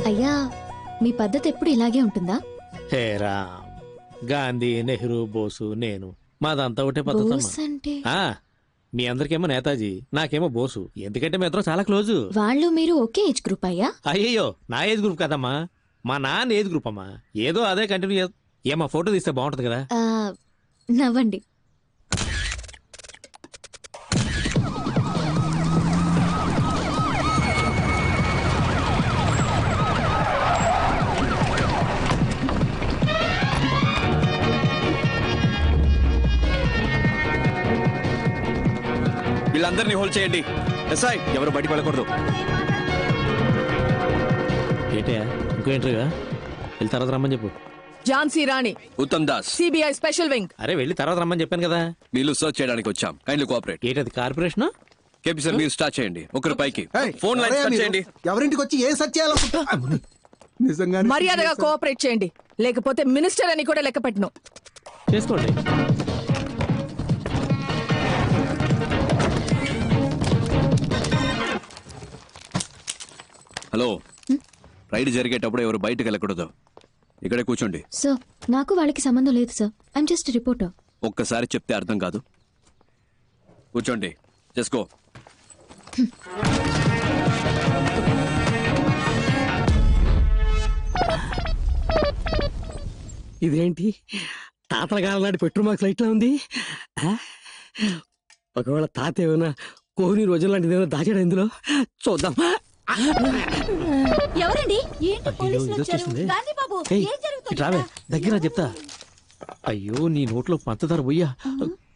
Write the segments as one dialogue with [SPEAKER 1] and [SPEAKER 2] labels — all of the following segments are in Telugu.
[SPEAKER 1] అయ్యా మీ పద్ధతి ఎప్పుడు ఇలాగే ఉంటుందా?
[SPEAKER 2] హేరా గాంధీ, నెహ్రూ, బోసు, నేను మాదంతా ఒకటే పద్ధతి
[SPEAKER 1] బోస్ అంటే
[SPEAKER 2] మీ అందరికేమో నేతాజీ, నాకేమో బోసు. ఎందుకంటే మీ ఇద్దరం చాలా క్లోజు.
[SPEAKER 1] వాళ్ళు మీరు ఒకే ఏజ్ గ్రూప్ అయ్యా?
[SPEAKER 2] అయ్యయ్యో, నా ఏజ్ గ్రూప్ కదమ్మా, మా నాన్న ఏజ్ గ్రూప్ అమ్మా. ఏదో అదే కంటిన్యూ ఏమా ఫోటో తీస్తే బాగుంటది కదా.
[SPEAKER 1] నవ్వండి.
[SPEAKER 3] వీళ్ళందరినీ హోల్డ్ చేయండి. ఎస్ఐ ఎవరు బయటికి వెళ్ళకూడదు.
[SPEAKER 2] ఏంటయ్యా ఇంకో ఎంట్రీగా వెళ్ళి తర్వాత రమ్మని చెప్పు.
[SPEAKER 4] Jhansi Rani,
[SPEAKER 3] Uttam Das,
[SPEAKER 4] CBI special wing.
[SPEAKER 2] అరే వెళ్ళి తర్వాత రమ్మని చెప్పాను కదా.
[SPEAKER 3] వీళ్ళు సర్చ్ చేయడానికి వచ్చాం. Kindly cooperate.
[SPEAKER 2] ఏంటది కార్పొరేషన్?
[SPEAKER 3] కేపీ సార్ మీరు స్టార్ట్ చేయండి. ఒకరి పైకి ఫోన్ లైన్ స్టార్ట్ చేయండి.
[SPEAKER 5] ఎవరింటికి వచ్చి ఏ సర్చ్ చేయాలనుకుంటా నిజంగా
[SPEAKER 4] మర్యాదగా కోఆపరేట్ చేయండి, లేకపోతే మినిస్టర్ అని కూడా లెక్క పెట్టను.
[SPEAKER 2] చేసుకోండి.
[SPEAKER 3] హలో, రైడ్ జరిగేటప్పుడు ఎవరు బయటకు వెళ్ళకూడదు. ఇక్కడే కూర్చోండి.
[SPEAKER 1] సార్ నాకు వాళ్ళకి సంబంధం లేదు సార్. I'm just reporter.
[SPEAKER 3] ఒక్కసారి చెప్తే అర్థం కాదు. కూర్చోండి. చేసుకో.
[SPEAKER 6] ఇదేంటి తాతల కాలం నాటి పెట్రోల్ మార్క్స్ లైట్ లా ఉంది. ఒకవేళ తాత ఏమైనా కోహ్లీ రోజుల లాంటిది ఏమైనా దాచాడు ఇందులో, చూద్దాం.
[SPEAKER 1] ఎవరండి?
[SPEAKER 2] రావే దగ్గర చెప్తా. అయ్యో నీ నోట్లో పంచదార పోయ్యా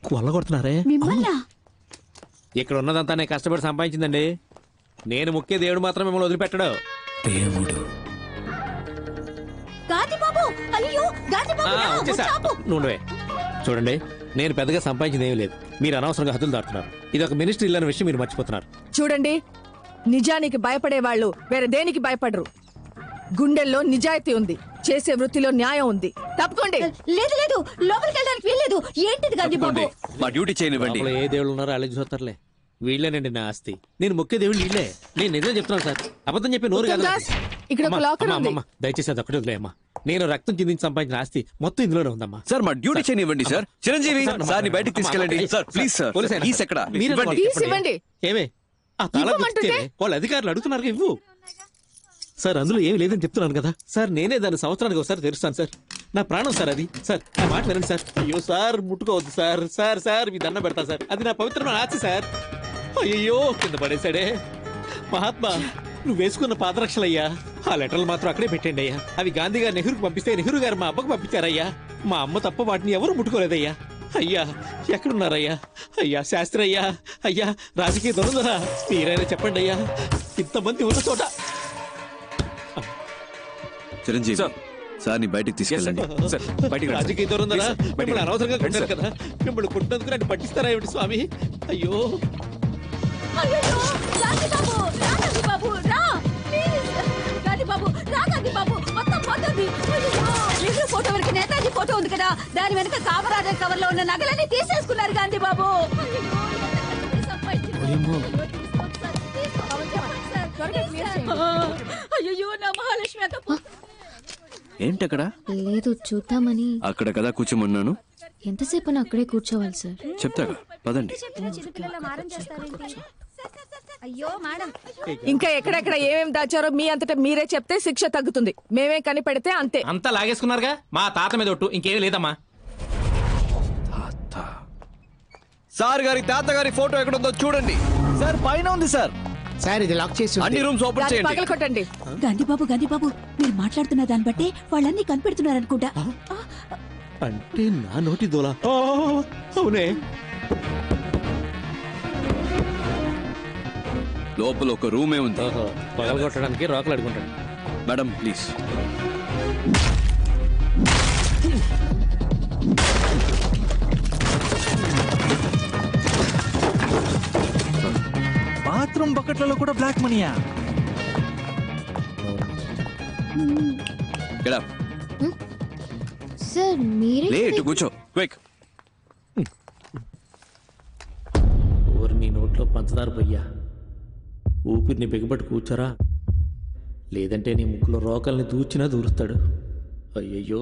[SPEAKER 2] కొల్లగొడుతున్నారే. ఇక్కడ ఉన్నదంతా నేను కష్టపడి సంపాదించిందండి. నేను ముఖ్య దేవుడు మాత్రం మిమ్మల్ని వదిలిపెట్టడు.
[SPEAKER 3] దేవుడు
[SPEAKER 2] నుండే చూడండి, నేను పెద్దగా సంపాదించింది ఏమీ లేదు. మీరు అనవసరంగా హద్దులు దాటుతున్నారు. ఇది ఒక మినిస్ట్రీ ఇల్లు అనే విషయం మీరు మర్చిపోతున్నారు.
[SPEAKER 4] చూడండి, నిజానికి భయపడే వాళ్ళు వేరే దేనికి భయపడరు. గుండెల్లో నిజాయితీ ఉంది, చేసే వృత్తిలో న్యాయం ఉంది. తప్పుకోండి.
[SPEAKER 1] లేదు లేదు, లోపలికి వెళ్ళడానికి వీల్లేదు. ఏంటిది గాంధీ బాబు?
[SPEAKER 3] మా డ్యూటీ చేయనివ్వండి.
[SPEAKER 2] లోపల ఏ దేవుళ్ళు ఉన్నారో అలాగే చూస్తారులే. వీళ్ళేనండి నా ఆస్తి. నేను ముఖ్య దేవుడు వీళ్ళే. నేను నిజం చెప్తున్నాను సార్, అబద్ధం చెప్పి నోరు కాదు.
[SPEAKER 4] ఇక్కడ ఒక లాకర్ ఉంది.
[SPEAKER 2] దయచేసి అది ఒకటి వదిలేయమ్మా. నేను రక్తం చిందించి సంపాదించిన ఆస్తి మొత్తం ఇందులోనే ఉందమ్మా.
[SPEAKER 3] సార్ మా డ్యూటీ చేయనివ్వండి సార్. చిరంజీవి సార్ ని బయటికి తీసుకెళ్ళండి. Sir please sir. ప్లీజ్ ఎక్కడ
[SPEAKER 4] ఇవ్వండి.
[SPEAKER 2] ఏమే ఆ తాళం తెచ్చితే వాళ్ళ అధికారులు అడుగుతున్నారు ఇవ్వు. సార్ అందులో ఏమి లేదని చెప్తున్నాను కదా సార్. నేనే దాన్ని సంవత్సరానికి ఒకసారి తెరుస్తాను సార్. నా ప్రాణం సార్ అది. సార్ నా మాట వినండి సార్. అయ్యో సార్ ముట్టుకోవద్దు సార్. సార్ సార్ మీ దండం పెడతా సార్. అది నా పవిత్రమైన ఆస్తి సార్. అయ్యో కింద పడేశాడే. మహాత్మా నువ్వు వేసుకున్న పాదరక్షలయ్యా. ఆ లెటర్లు మాత్రం అక్కడే పెట్టండి అయ్యా. అవి గాంధీ గారు నెహ్రూకి పంపిస్తే నెహ్రూ గారు మా అబ్బకు పంపించారయ్యా. మా అమ్మ తప్ప వాటిని ఎవరు ముట్టుకోలేదయ్యా. అయ్యా ఎక్కడున్నారయ్యా? అయ్యా శాస్త్రి అయ్యా, అయ్యా రాజకీయ దొరుకుదరా, మీరైనా చెప్పండి అయ్యా. ఇంతమంది ఉన్న చోట.
[SPEAKER 3] చిరంజీవి సార్ ని బయటికి తీసుకెళ్ళండి.
[SPEAKER 2] రాజకీయ దొరుకుదరా, మిమ్మల్ని అనవసరంగా కొట్టారు కదా. మిమ్మల్ని కొట్టినందుకు నన్ను పట్టిస్తారా ఏమిటి స్వామి? అయ్యో
[SPEAKER 1] ఫోటో వరకు నేతాజీ ఫోటో ఉంది కదా, దాని వెనక కామరాజర్ కవర్ లో ఉన్న నగలన్నీ తీసేసుకున్నారు గాంధీ బాబు. అయ్యో నా మహాలక్ష్మి
[SPEAKER 3] ఏంటక్కడ?
[SPEAKER 1] లేదు చూద్దామని.
[SPEAKER 3] అక్కడ కదా కూర్చోమన్నాను.
[SPEAKER 1] ఎంతసేపు అక్కడే కూర్చోవాలి సార్?
[SPEAKER 3] చెప్తాగా పదండి.
[SPEAKER 4] ఇంకా ఎక్కడెక్కడ ఏమేం దాచారో మీ అంతటా మీరే చెప్తే శిక్ష తగ్గుతుంది. మేమే కనిపెడితే అంతే.
[SPEAKER 2] అంతా లాగేసుకున్నారుగా. మా తాత మీద ఒట్టు, ఇంకేమీ లేదమ్మా.
[SPEAKER 3] సార్ గారి తాత గారి ఫోటో ఎక్కడుందో చూడండి
[SPEAKER 5] సార్. పైన ఉంది సార్. సార్ ఇది లాక్ చేసి
[SPEAKER 3] అన్ని రూమ్స్ ఓపెన్ చేయండి.
[SPEAKER 4] పగల కొట్టండి.
[SPEAKER 7] గాంధీ బాబు మీరు మాట్లాడుతున్న దాన్ని బట్టి వాళ్ళన్నీ కనిపెడుతున్నారనుకుంటా.
[SPEAKER 2] అంటే నా నోటి దోలా? అవునే.
[SPEAKER 3] లోపల ఒక రూమే ఉంది.
[SPEAKER 2] పగల కొట్టడానికి రాకలు అడుగుంటాడు.
[SPEAKER 3] Madam please.
[SPEAKER 5] బాత్రూమ్ బకెట్లలో కూడా బ్లాక్ మనీయా?
[SPEAKER 3] Get up.
[SPEAKER 1] సార్ మీరే
[SPEAKER 3] లేట్ కూర్చో. క్విక్.
[SPEAKER 2] ఊరి నీ నోట్లో పంచదార పోయ్యా. ఊపిరిని బిగబట్టి కూర్చోరా. లేదంటే నీ ముక్కులో రోకల్ని దూచినా దూరుస్తాడు. అయ్యయ్యో,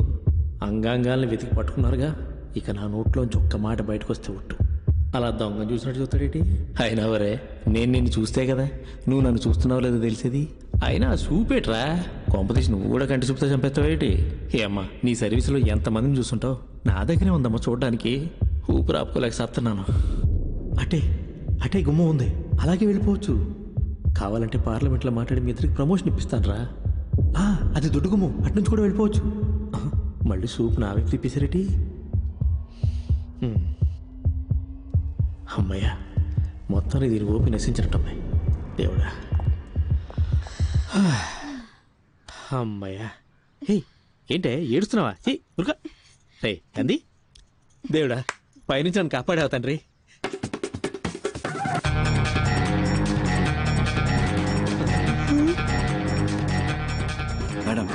[SPEAKER 2] అంగాంగాల్ని వెతికి పట్టుకున్నారుగా, ఇక నా నోట్లోంచి ఒక్క మాట బయటకు వస్తే ఒట్టు. అలా దొంగ చూసినట్టు చూస్తాడేటి? అయినా వరే, నేను నిన్ను చూస్తే కదా నువ్వు నన్ను చూస్తున్నావు లేదో తెలిసేది. అయినా చూపేట్రా, కొంపతీసి నువ్వు కూడా కంటి చూపుతా చంపేస్తావేటి? ఏ అమ్మా, నీ సర్వీసులో ఎంతమందిని చూస్తుంటావు, నా దగ్గరే ఉందమ్మా చూడడానికి. ఊపిరి ఆపుకోలేక సస్తున్నాను. అటే అటే గుమ్మం ఉంది, అలాగే వెళ్ళిపోవచ్చు. కావాలంటే పార్లమెంట్లో మాట్లాడి మీ ఇద్దరికి ప్రమోషన్ ఇప్పిస్తాను రా. అది దొడ్డు గుమ్మం, అట్నుంచి కూడా వెళ్ళిపోవచ్చు. మళ్ళీ సూప్ నా వైపు తిప్పేసారేటి? అమ్మయ్యా, మొత్తం దీని ఓపి నశించినట్టమ్మాయి దేవుడా. అమ్మయ్యా. హే, ఏంటే ఏడుస్తున్నావా? ఉరుక రే అంది. దేవుడా, పైనుంచి నన్ను కాపాడావు తండ్రి.
[SPEAKER 3] మేడం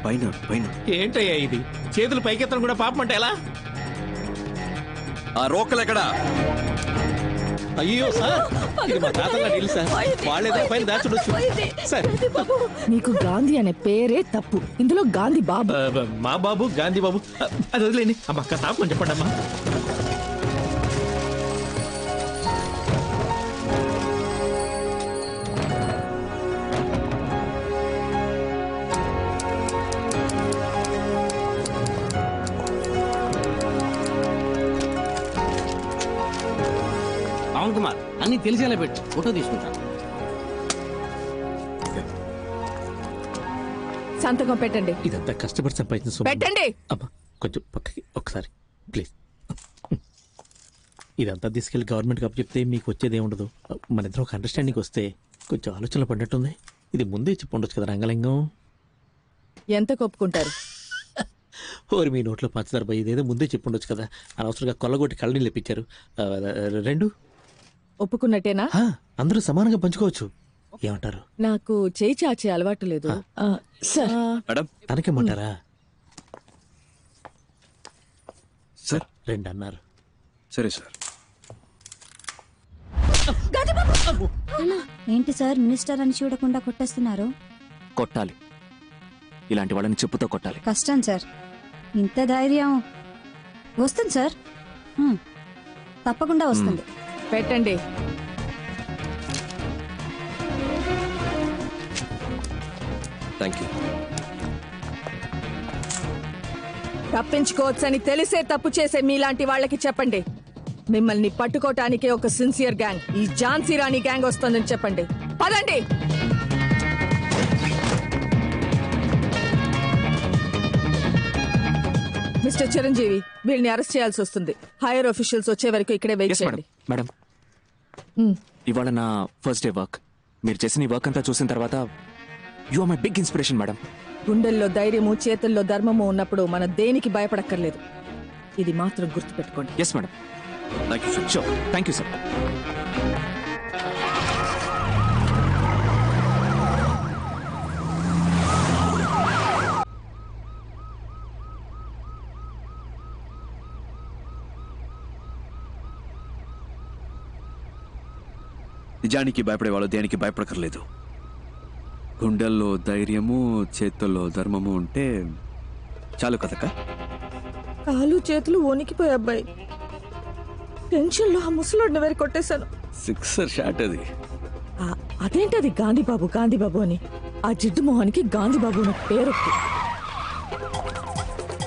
[SPEAKER 3] పైన పైన
[SPEAKER 2] ఏంటయ్యా ఇది? చేతులు పైకెత్తడం కూడా పాపం అంటే ఎలా?
[SPEAKER 3] ఆ రోకలు ఎక్కడా?
[SPEAKER 2] అయ్యో సార్, ఇది మా తాతల నీళ్ళు సార్, వాళ్ళేదో పైన దాచుడొచ్చు సార్.
[SPEAKER 4] నీకు గాంధీ అనే పేరే తప్పు, ఇందులో గాంధీ బాబు.
[SPEAKER 2] మా బాబు గాంధీ బాబు, అది వదిలేండి. అమ్మ అక్క తాపని చెప్పండి అమ్మా.
[SPEAKER 6] పవన్ కుమార్, అన్ని తెలిసేలా పెట్టు, ఫోటో తీసుకుంటాను.
[SPEAKER 4] సంతకం పెట్టండి.
[SPEAKER 2] ఇదంతా కష్టపడి సంపాదించిన సొమ్ము.
[SPEAKER 4] పెట్టండి.
[SPEAKER 2] అమ్మా కొంచెం పక్కకి ఒకసారి ప్లీజ్. ఇదంతా తీసుకెళ్లి గవర్నమెంట్కి అప్పు చెప్తే మీకు వచ్చేది ఏముండదు. మన ఇద్దరు ఒక అండర్స్టాండింగ్ వస్తే కొంచెం ఆలోచనలు పడినట్టుంది. ఇది ముందే చెప్పి ఉండొచ్చు కదా రంగలింగం.
[SPEAKER 4] ఎంత కొప్పుకుంటారు?
[SPEAKER 2] ఓరి మీ నోట్లో పంచదార పోయి, ఇదేదో ముందే చెప్పి ఉండొచ్చు కదా. అనవసరంగా కొల్లగొట్టి కళ్ళని లేపించారు. 2
[SPEAKER 4] ఒప్పుకున్నట్టేనా?
[SPEAKER 2] అందరూ సమానంగా పంచుకోవచ్చు. ఏమంటారు?
[SPEAKER 4] నాకు చేయి చాచే అలవాటు లేదు. Sir,
[SPEAKER 3] madam
[SPEAKER 2] తనకేమంటారా?
[SPEAKER 3] సార్
[SPEAKER 2] 2 అన్నారు.
[SPEAKER 3] సరే సార్.
[SPEAKER 7] ఏంటి సార్ మినిస్టర్ అని చూడకుండా కొట్టేస్తున్నారు?
[SPEAKER 3] కొట్టాలి, ఇలాంటి వాళ్ళని చెప్పుతో కొట్టాలి.
[SPEAKER 7] కష్టం సార్, ఇంత ధైర్యం వస్తుంది సార్. తప్పకుండా వస్తుంది.
[SPEAKER 4] పెట్టండి.
[SPEAKER 3] Thank you.
[SPEAKER 4] తప్పించుకోవచ్చని తెలిసే తప్పు చేసే మీలాంటి వాళ్ళకి చెప్పండి, మిమ్మల్ని పట్టుకోటానికే ఒక సిన్సియర్ గ్యాంగ్, ఈ ఝాన్సీ రాణి గ్యాంగ్ వస్తుందని చెప్పండి. పదండి. మిస్టర్ చిరంజీవి, వీళ్ళని అరెస్ట్ చేయాల్సి వస్తుంది. హైయర్ ఆఫీషియల్స్ వచ్చే వరకు ఇక్కడే వెయిట్ చేయండి.
[SPEAKER 3] మేడం, ఇవాళ నా ఫస్ట్ డే వర్క్. మీరు చేసిన ఈ వర్క్ అంతా చూసిన తర్వాత you are my big inspiration madam.
[SPEAKER 4] గుండెల్లో ధైర్యము, చేతుల్లో ధర్మము ఉన్నప్పుడు మనం దేనికి భయపడక్కర్లేదు. ఇది మాత్రం గుర్తుపెట్టుకోండి.
[SPEAKER 3] Yes madam. Thank you sir. Sure. Thank you sir. నిజానికి భయపడేవాళ్ళు దేనికి భయపడకర్లేదు. గుండెల్లో ధైర్యము, చేతుల్లో ధర్మము ఉంటే చాలు కదక్క.
[SPEAKER 4] కాలు చేతులు వణికిపోయి అబ్బాయి, టెన్షన్ లో ఆ ముసలోడిని వేరు కొట్టేశాను.
[SPEAKER 3] 6 షాట్ అది.
[SPEAKER 4] అదేంటది గాంధీబాబు గాంధీబాబు అని? ఆ జిడ్డు మొహానికి గాంధీబాబు అనే పేరు.